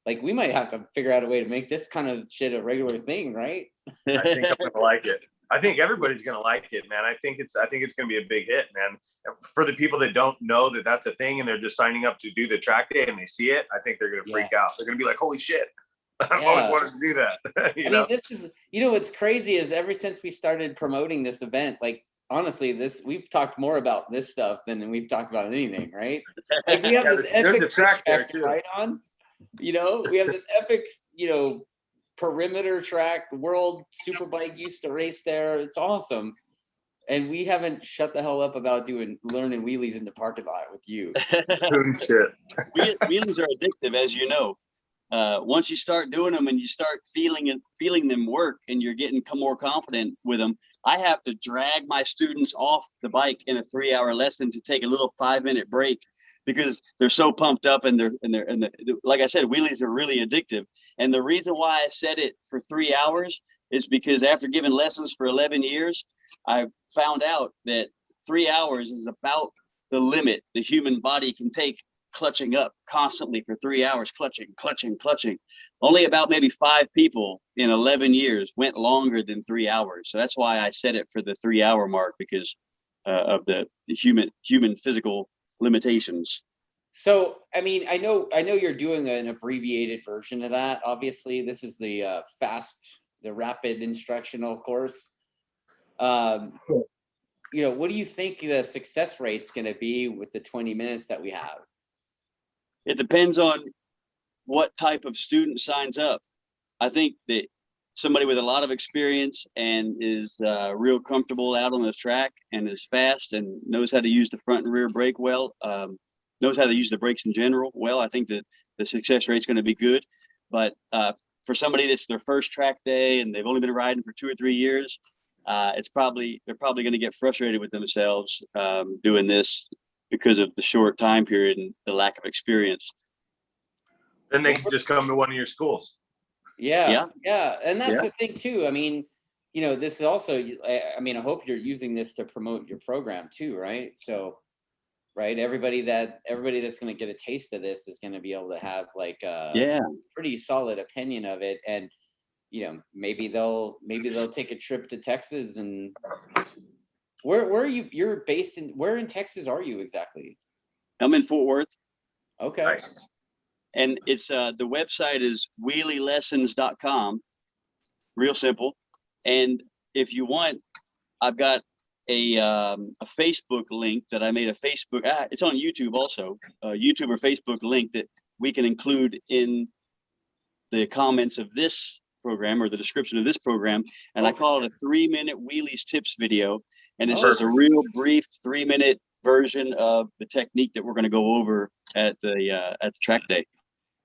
like we might have to figure out a way to make this kind of shit a regular thing, right? I think I'm gonna like it. I think everybody's gonna like it, man. I think it's gonna be a big hit, man. For the people that don't know that that's a thing and they're just signing up to do the track day and they see it, I think they're gonna freak out. They're gonna be like, "Holy shit! I've always wanted to do that." I mean, this is what's crazy is ever since we started promoting this event, like honestly, we've talked more about this stuff than we've talked about anything, right? Like we have this epic track there to ride on. We have this epic, perimeter track. The World Superbike used to race there. It's awesome. And we haven't shut the hell up about learning wheelies in the parking lot with you. Shit. Wheelies are addictive, as you know. Once you start doing them and you start feeling them work and you're getting more confident with them, I have to drag my students off the bike in a 3-hour lesson to take a little 5-minute break because they're so pumped up and like I said, wheelies are really addictive. And the reason why I set it for 3 hours is because after giving lessons for 11 years, I found out that 3 hours is about the limit the human body can take clutching up constantly for 3 hours, clutching. Only about maybe 5 people in 11 years went longer than 3 hours. So that's why I set it for the 3 hour mark, because of the human physical limitations. So, I mean, I know you're doing an abbreviated version of that. Obviously, this is the the rapid instructional course. You know, what do you think the success rate's going to be with the 20 minutes that we have? It depends on what type of student signs up. I think that somebody with a lot of experience and is real comfortable out on the track and is fast and knows how to use the front and rear brake well, knows how to use the brakes in general well, I think that the success rate is going to be good. But for somebody that's their first track day and they've only been riding for 2 or 3 years, they're probably going to get frustrated with themselves doing this because of the short time period and the lack of experience. Then they can just come to one of your schools. Yeah. And that's the thing too. I mean, you know, this is also, I mean, I hope you're using this to promote your program too, right? So, right, everybody that's going to get a taste of this is going to be able to have like a pretty solid opinion of it. And, you know, maybe they'll take a trip to Texas. And where are you? You're based in, where in Texas are you exactly? I'm in Fort Worth. Okay. Nice. And it's the website is wheelielessons.com. Real simple. And if you want, I've got a Facebook link that I made a Facebook. It's on YouTube also, YouTube or Facebook link that we can include in the comments of this program or the description of this program. And I call it a 3-minute wheelies tips video. And it's just a real brief 3-minute version of the technique that we're going to go over at the track day.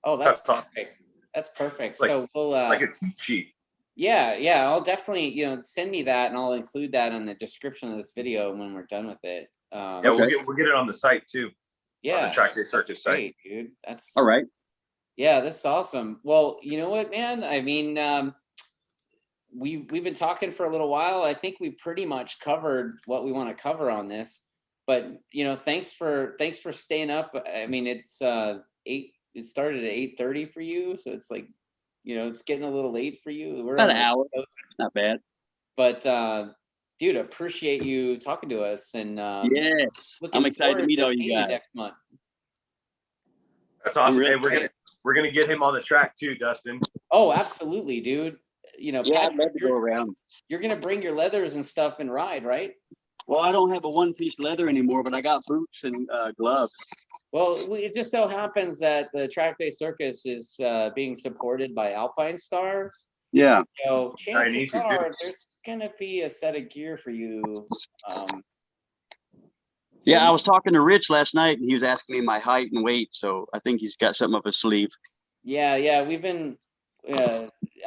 Oh, that's perfect. That's perfect. Like, so we'll like a cheat sheet. Yeah, I'll definitely, you know, send me that and I'll include that in the description of this video when we're done with it. Yeah, we'll get it on the site too. Yeah, on the TrackDay Circus site. Dude. That's all right. Yeah, that's awesome. Well, you know what, man? I mean, we've been talking for a little while. I think we pretty much covered what we want to cover on this. But you know, thanks for staying up. I mean, it's it started at 8:30 for you, so it's like, you know, it's getting a little late for you. We're about an hour. Not bad. But dude, appreciate you talking to us. And yes, I'm excited to meet all you guys next month. That's awesome. Really we're gonna get him on the track too, Dustin. Oh, absolutely, dude. You know, yeah, Patrick, I'd love to go around. You're gonna bring your leathers and stuff and ride, right? Well, I don't have a one-piece leather anymore, but I got boots and gloves. Well, it just so happens that the TrackDay Circus is being supported by Alpine Stars. Yeah. So chances are there's gonna be a set of gear for you. Yeah, I was talking to Rich last night, and he was asking me my height and weight, so I think he's got something up his sleeve. Yeah, we've been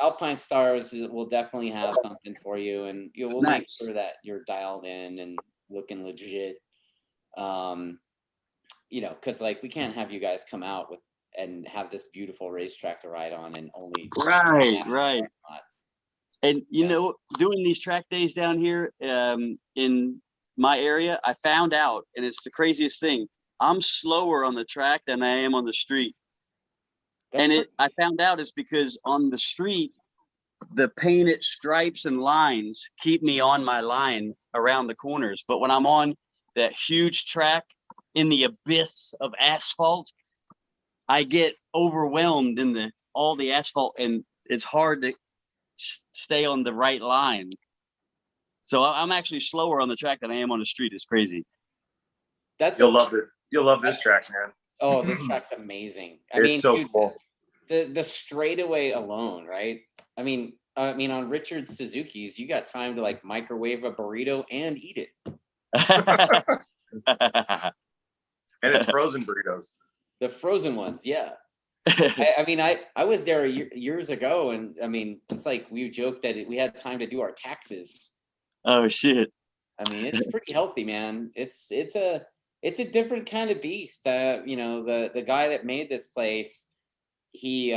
Alpine Stars will definitely have something for you, and we'll make sure that you're dialed in and looking legit. You know, because like we can't have you guys come out with and have this beautiful racetrack to ride on and only right. And you know, doing these track days down here in my area, I found out, and it's the craziest thing, I'm slower on the track than I am on the street. I found out it's because on the street, the painted stripes and lines keep me on my line around the corners. But when I'm on that huge track in the abyss of asphalt, I get overwhelmed in all the asphalt, and it's hard to stay on the right line. So I'm actually slower on the track than I am on the street. It's crazy. You'll love it. You'll love this track, man. Oh, this track's amazing. I mean, it's so cool. The straightaway alone, right? I mean, on Richard Suzuki's, you got time to like microwave a burrito and eat it. And it's frozen burritos. The frozen ones, yeah. I mean, I was there years ago, and I mean, it's like we joked that we had time to do our taxes. Oh shit! I mean, it's pretty healthy, man. It's a different kind of beast. You know, the guy that made this place, he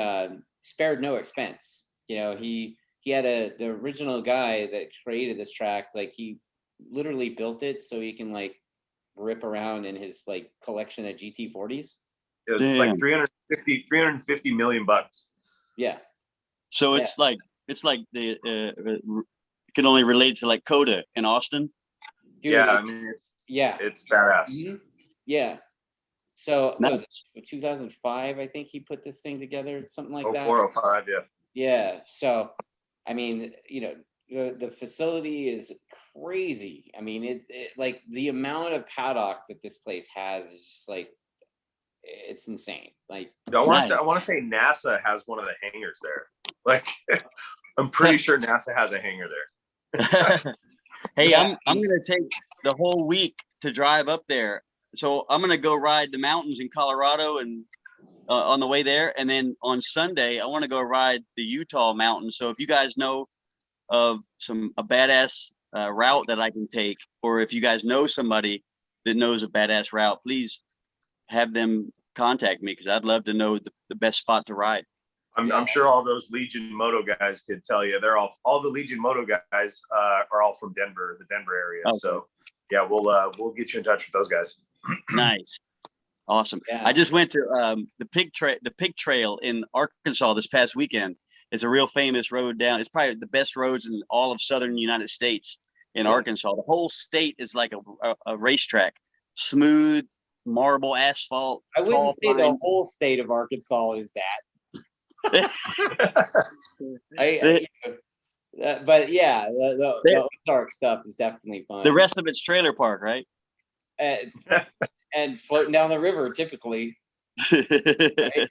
spared no expense. You know, he had the original guy that created this track. Like he literally built it so he can like rip around in his like collection of GT40s. It was like 350 million bucks. Yeah. So it's like the it can only relate to like Coda in Austin. Dude, Yeah, I mean, it's badass. Mm-hmm. Yeah. So Nice. what was it, 2005? I think he put this thing together, something like that. 0405, yeah. Yeah. So, I mean, you know, the facility is crazy. I mean, it like the amount of paddock that this place has is just like, it's insane. Like, I want to say NASA has one of the hangars there. Like, I'm pretty sure NASA has a hangar there. Hey, yeah, I'm gonna take the whole week to drive up there. So I'm gonna go ride the mountains in Colorado and on the way there, and then on Sunday I want to go ride the Utah mountains. So if you guys know of a badass route that I can take, or if you guys know somebody that knows a badass route, please have them contact me because I'd love to know the best spot to ride. I'm sure all those Legion Moto guys could tell you. They're all the Legion Moto guys are all from Denver, the Denver area. Okay. So yeah, we'll get you in touch with those guys. Nice. Awesome. Yeah. I just went to the Pig Trail in Arkansas this past weekend. It's a real famous road down. It's probably the best roads in all of southern United States in Arkansas. The whole state is like a racetrack. Smooth marble asphalt. I wouldn't say the whole state of Arkansas is that. But yeah, the Ozark stuff is definitely fun. The rest of it's trailer park, right? And floating down the river, typically. Right?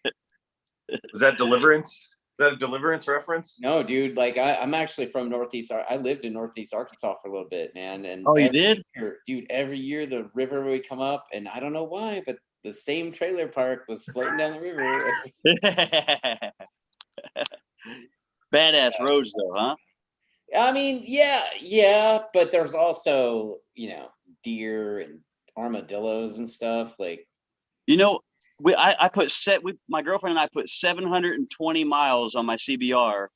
Was that Deliverance? Is that a Deliverance reference? No, dude. Like I'm actually from Northeast. I lived in Northeast Arkansas for a little bit, man. And you did, dude. Every year the river would come up, and I don't know why, but the same trailer park was floating down the river. Badass roads, though, huh? I mean, yeah, but there's also, you know, deer and armadillos and stuff. Like, you know, my girlfriend and I put 720 miles on my CBR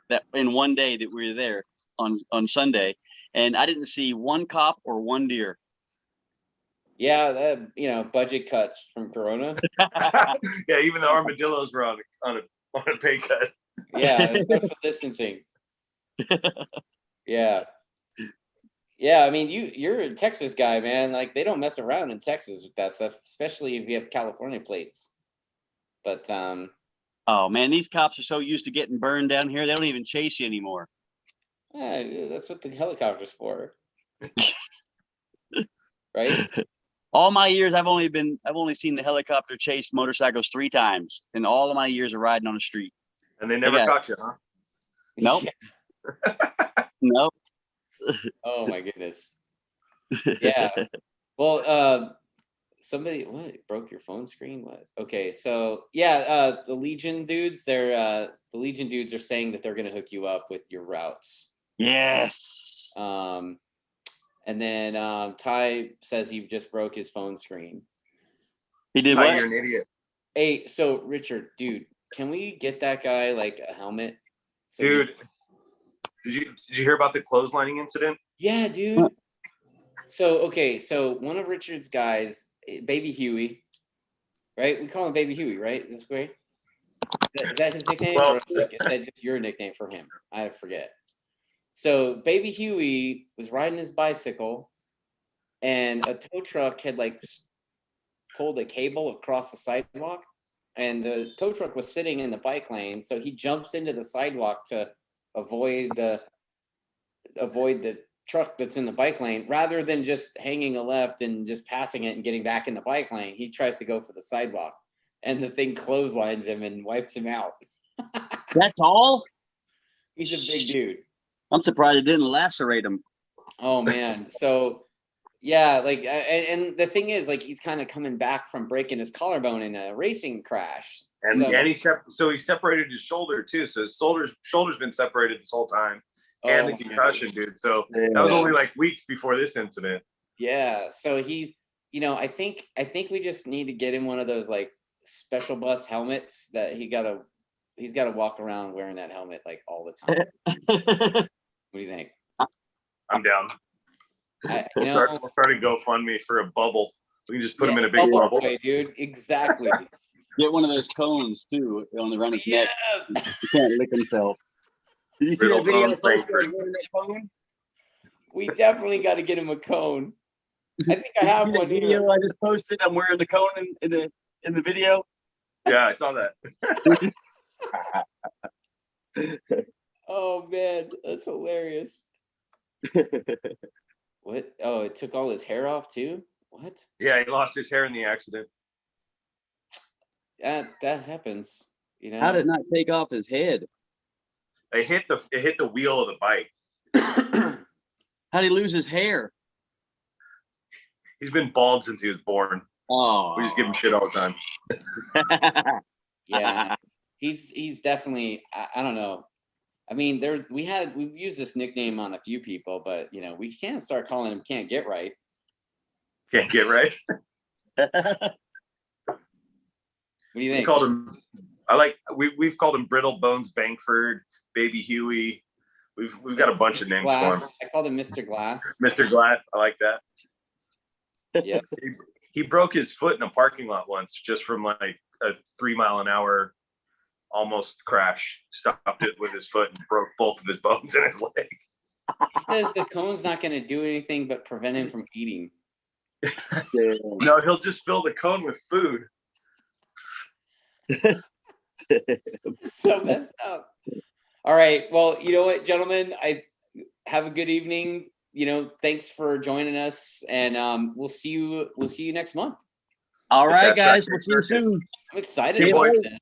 that in one day that we were there on Sunday, and I didn't see one cop or one deer. Yeah, you know, budget cuts from Corona. Yeah, even the armadillos were on a pay cut. Yeah, social distancing. Yeah. I mean, you're a Texas guy, man. Like, they don't mess around in Texas with that stuff, especially if you have California plates. But oh man, these cops are so used to getting burned down here, they don't even chase you anymore. That's what the helicopter's for. Right? All my years, I've only seen the helicopter chase motorcycles 3 times in all of my years of riding on the street. And they never caught you, huh? Nope. Nope. Oh my goodness. Yeah. Well, somebody broke your phone screen? What? Okay, so yeah, the Legion dudes, the Legion dudes are saying that they're gonna hook you up with your routes. Yes. And then Ty says he just broke his phone screen. He did what? You're an idiot. Hey, so Richard, dude, can we get that guy like a helmet? So dude, did you hear about the clotheslining incident? Yeah, dude. So one of Richard's guys, Baby Huey, right? We call him Baby Huey, right? Is this great? Is that his nickname? Well, or is that just your nickname for him? I forget. So Baby Huey was riding his bicycle, and a tow truck had like pulled a cable across the sidewalk, and the tow truck was sitting in the bike lane. So he jumps into the sidewalk to avoid the truck that's in the bike lane, rather than just hanging a left and just passing it and getting back in the bike lane. He tries to go for the sidewalk, and the thing clotheslines him and wipes him out. That's all? He's a big dude. I'm surprised it didn't lacerate him. Oh man. So yeah, like, and the thing is, like, he's kind of coming back from breaking his collarbone in a racing crash. And he separated his shoulder too. So his shoulder's been separated this whole time. And the concussion, dude. So that was only like weeks before this incident. Yeah. So he's, you know, I think we just need to get him one of those like special bus helmets that he's got to walk around wearing that helmet like all the time. What do you think? I'm down. We're starting GoFundMe for a bubble. We can just put him in a big bubble. Boy, dude, exactly. Get one of those cones too on around his neck. He can't lick himself. Did you see that video? We definitely got to get him a cone. I think I have one video I just posted. I'm wearing the cone in the video. Yeah, I saw that. Oh man, that's hilarious. What? Oh, it took all his hair off too? What? Yeah, he lost his hair in the accident. That happens. You know. How did it not take off his head? It hit the wheel of the bike. How'd he lose his hair? He's been bald since he was born. Oh, we just give him shit all the time. Yeah, he's definitely. I don't know. I mean, we've used this nickname on a few people, but you know, we can't start calling him "Can't Get Right." Can't get right. What do you think? We called him. We've called him Brittle Bones Bankford, Baby Huey. We've got a bunch of names Glass. for him. I called him Mr. Glass. Mr. Glass. I like that. Yeah. He broke his foot in a parking lot once, just from like a 3-mile-an-hour almost crash. Stopped it with his foot and broke both of his bones in his leg. He says the cone's not going to do anything but prevent him from eating. No, he'll just fill the cone with food. So messed up. All right. Well, you know what, gentlemen? I have a good evening. You know, thanks for joining us, and we'll see you next month. All right, guys. We'll see you soon. I'm excited about this.